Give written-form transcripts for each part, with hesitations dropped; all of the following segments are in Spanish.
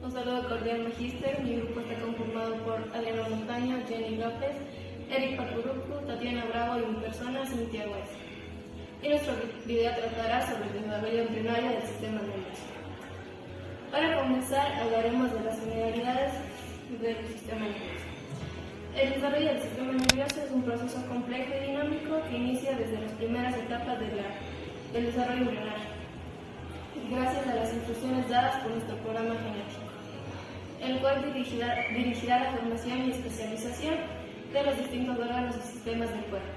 Un saludo cordial, Magíster. Mi grupo está conformado por Adriano Montaño, Jenny López, Eric Pacurucu, Tatiana Bravo y mi persona, Cintia Weiss. Y nuestro video tratará sobre el desarrollo embrionario del sistema nervioso. Para comenzar, hablaremos de las generalidades del sistema nervioso. El desarrollo del sistema nervioso es un proceso complejo y dinámico que inicia desde las primeras etapas del desarrollo embrionario, gracias a las instrucciones dadas por nuestro programa genético, el cual dirigirá la formación y especialización de los distintos órganos y sistemas del cuerpo.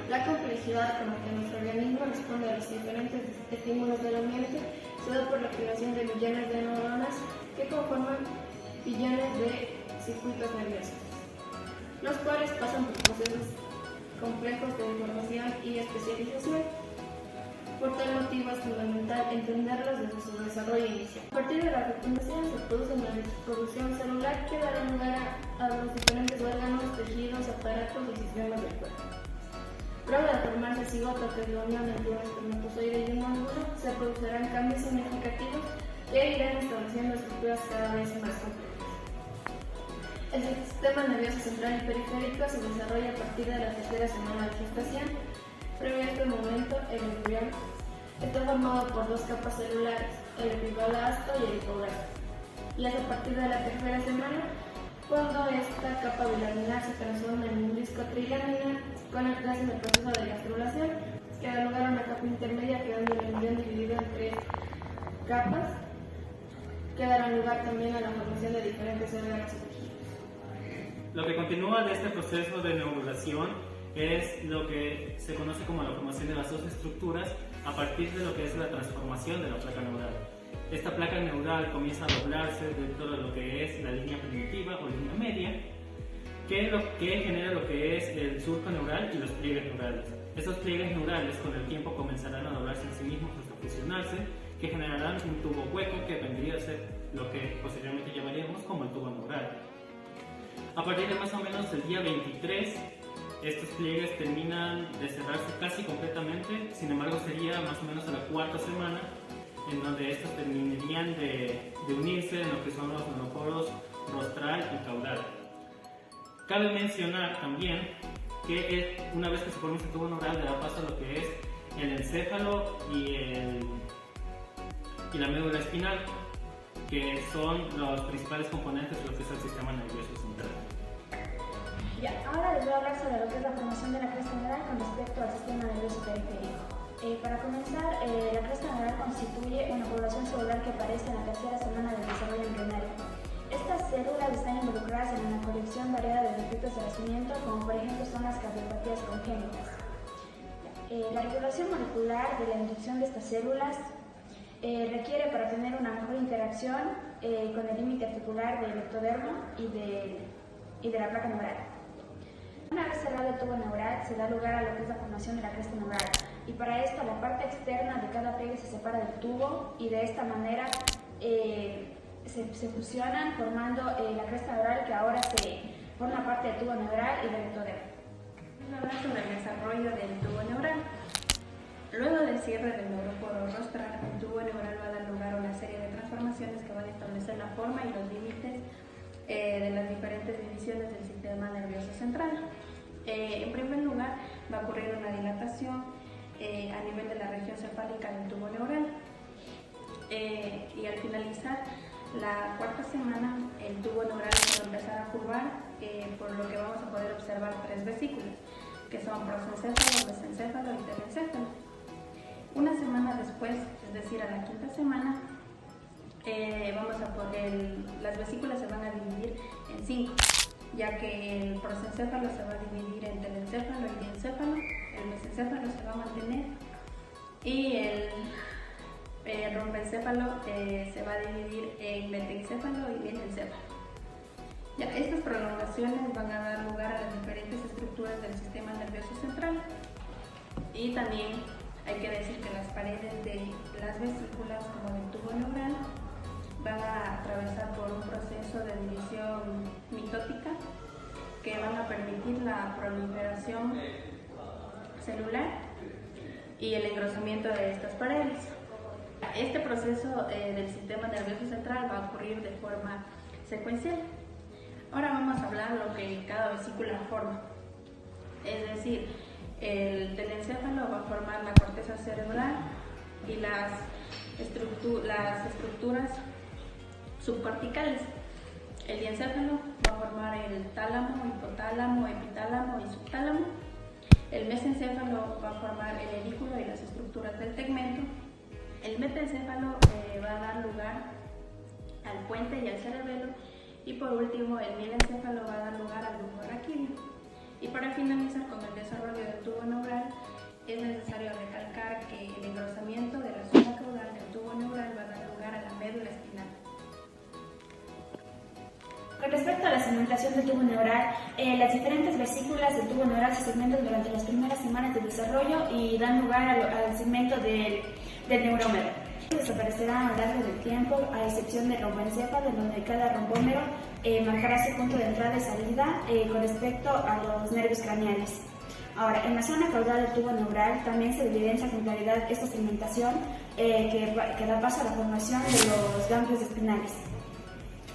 La complejidad con la que nuestro organismo responde a los diferentes estímulos del ambiente se da por la creación de millones de neuronas que conforman billones de circuitos nerviosos, los cuales pasan por procesos complejos de formación y especialización. Por tal motivo es fundamental entenderlos desde su desarrollo inicial. A partir de la fecundación se produce una reproducción celular que dará lugar a los diferentes órganos, tejidos, aparatos y sistemas del cuerpo. Luego de formarse el cigoto, que es la unión entre un espermatozoide y un óvulo, se producirán cambios significativos que irán estableciendo estructuras cada vez más complejas. El sistema nervioso central y periférico se desarrolla a partir de la tercera semana de gestación. Previo a este momento, el embrión está formado por dos capas celulares, el epiblasto y el hipoblasto. Y es a partir de la tercera semana cuando esta capa bilaminar se transforma en un disco trilaminar gracias al proceso de gastrulación, que da lugar a una capa intermedia quedando el embrión dividido en tres capas, que darán lugar también a la formación de diferentes órganos y tejidos. Lo que continúa de este proceso de neurulación es lo que se conoce como la formación de las dos estructuras a partir de lo que es la transformación de la placa neural. Esta placa neural comienza a doblarse dentro de lo que es la línea primitiva o línea media, que genera lo que es el surco neural y los pliegues neurales. Estos pliegues neurales con el tiempo comenzarán a doblarse en sí mismos hasta fusionarse, que generarán un tubo hueco que vendría a ser lo que posteriormente llamaríamos como el tubo neural. A partir de más o menos el día 23, estos pliegues terminan de cerrarse casi completamente, sin embargo sería más o menos a la cuarta semana en donde estos terminarían de unirse en lo que son los neuroporos rostral y caudal. Cabe mencionar también que una vez que se forma este tubo neural le da paso a lo que es el encéfalo y la médula espinal, que son los principales componentes de lo que es el sistema nervioso central. Ahora les voy a hablar sobre lo que es la formación de la cresta neural con respecto al sistema nervioso periférico. Para comenzar, la cresta neural constituye una población celular que aparece en la tercera semana del desarrollo embrionario. Estas células están involucradas en una colección variada de defectos de nacimiento, como por ejemplo son las cardiopatías congénitas. La regulación molecular de la inducción de estas células requiere para tener una mejor interacción con el límite articular del ectodermo y de la placa neural. Una vez cerrado el tubo neural, se da lugar a lo que es la formación de la cresta neural, y para esto la parte externa de cada pliegue se separa del tubo y de esta manera se fusionan formando la cresta neural, que ahora se forma parte del tubo neural y del ectodermo. Vamos a hablar sobre el desarrollo del tubo neural. Luego del cierre del neuroporo rostral, el tubo neural va a dar lugar a una serie de transformaciones que van a establecer la forma y los límites de las diferentes divisiones del sistema nervioso central. En primer lugar, va a ocurrir una dilatación a nivel de la región cefálica del tubo neural, y al finalizar la cuarta semana el tubo neural va a empezar a curvar, por lo que vamos a poder observar tres vesículas, que son prosencéfalo, mesencéfalo y telencéfalo. Una semana después, es decir, a la quinta semana, las vesículas se van a dividir en 5, ya que el prosencéfalo se va a dividir en telencéfalo y diencéfalo, el mesencéfalo se va a mantener y el rombencéfalo se va a dividir en metencéfalo y bienencéfalo. Estas prolongaciones van a dar lugar a las diferentes estructuras del sistema nervioso central, y también hay que decir que las paredes de las vesículas, como del tubo neural, van a atravesar por un proceso de división mitótica que van a permitir la proliferación celular y el engrosamiento de estas paredes. este proceso del sistema nervioso central va a ocurrir de forma secuencial. Ahora vamos a hablar lo que cada vesícula forma. Es decir, el telencéfalo va a formar la corteza cerebral y las estructuras subcorticales. El diencéfalo va a formar el tálamo, hipotálamo, epitálamo y subtálamo. El mesencéfalo va a formar el edículo y las estructuras del tegmento. El metencéfalo va a dar lugar al puente y al cerebelo. Y por último, el mielencéfalo va a dar lugar al bulbo raquídeo. Y para finalizar con el desarrollo del tubo neural, es necesario recalcar que el engrosamiento de la zona caudal del tubo neural va a dar lugar a la médula espinal. Con respecto a la segmentación del tubo neural, las diferentes vesículas del tubo neural se segmentan durante las primeras semanas de desarrollo y dan lugar al segmento del neurómero. Desaparecerá a lo largo del tiempo, a excepción del romboencéfalo, en donde cada rombómero marcará su punto de entrada y salida con respecto a los nervios craneales. Ahora, en la zona caudal del tubo neural también se evidencia con claridad esta segmentación que da paso a la formación de los ganglios espinales.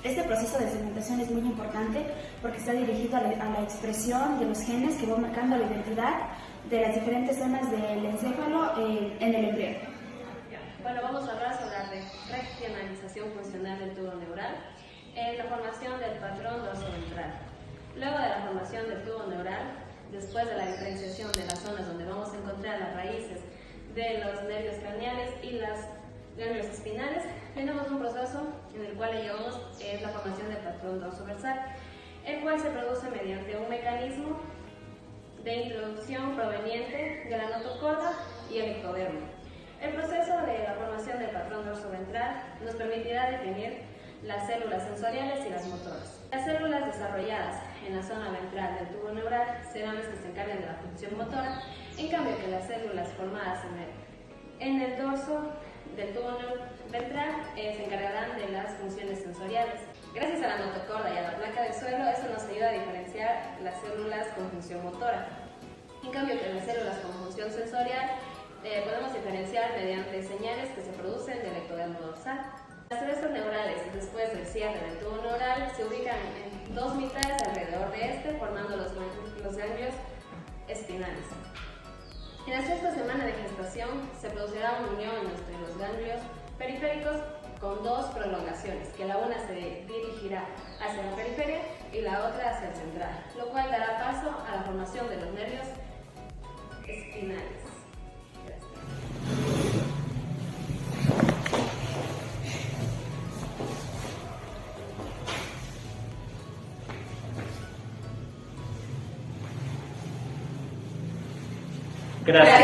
Este proceso de segmentación es muy importante porque está dirigido a la expresión de los genes que van marcando la identidad de las diferentes zonas del encéfalo en el embrión. Bueno, vamos a hablar sobre la regionalización funcional del tubo neural, la formación del patrón dorsoventral. Luego de la formación del tubo neural, después de la diferenciación de las zonas donde vamos a encontrar las raíces de los nervios craneales y las ganglios espinales, tenemos un proceso en el cual llevamos la formación del patrón dorsoversal, el cual se produce mediante un mecanismo de introducción proveniente de la notocorda y el ectodermo. El proceso de la formación del patrón dorsoventral nos permitirá definir las células sensoriales y las motoras. Las células desarrolladas en la zona ventral del tubo neural serán las que se encarguen de la función motora, en cambio que las células formadas en el dorso del tubo ventral se encargarán de las funciones sensoriales. Gracias a la notocorda y a la placa de suelo, eso nos ayuda a diferenciar las células con función motora. En cambio que las células con función sensorial podemos diferenciar mediante señales que se producen del ectodermo dorsal. Las crestas neurales, después del cierre del tubo neural, se ubican en dos mitades alrededor de este, formando los ganglios espinales. En la sexta semana de gestación se producirá una unión entre los ganglios periféricos con dos prolongaciones, que la una se dirigirá hacia la periferia y la otra hacia el central, lo cual dará paso a la formación de los nervios espinales. Gracias.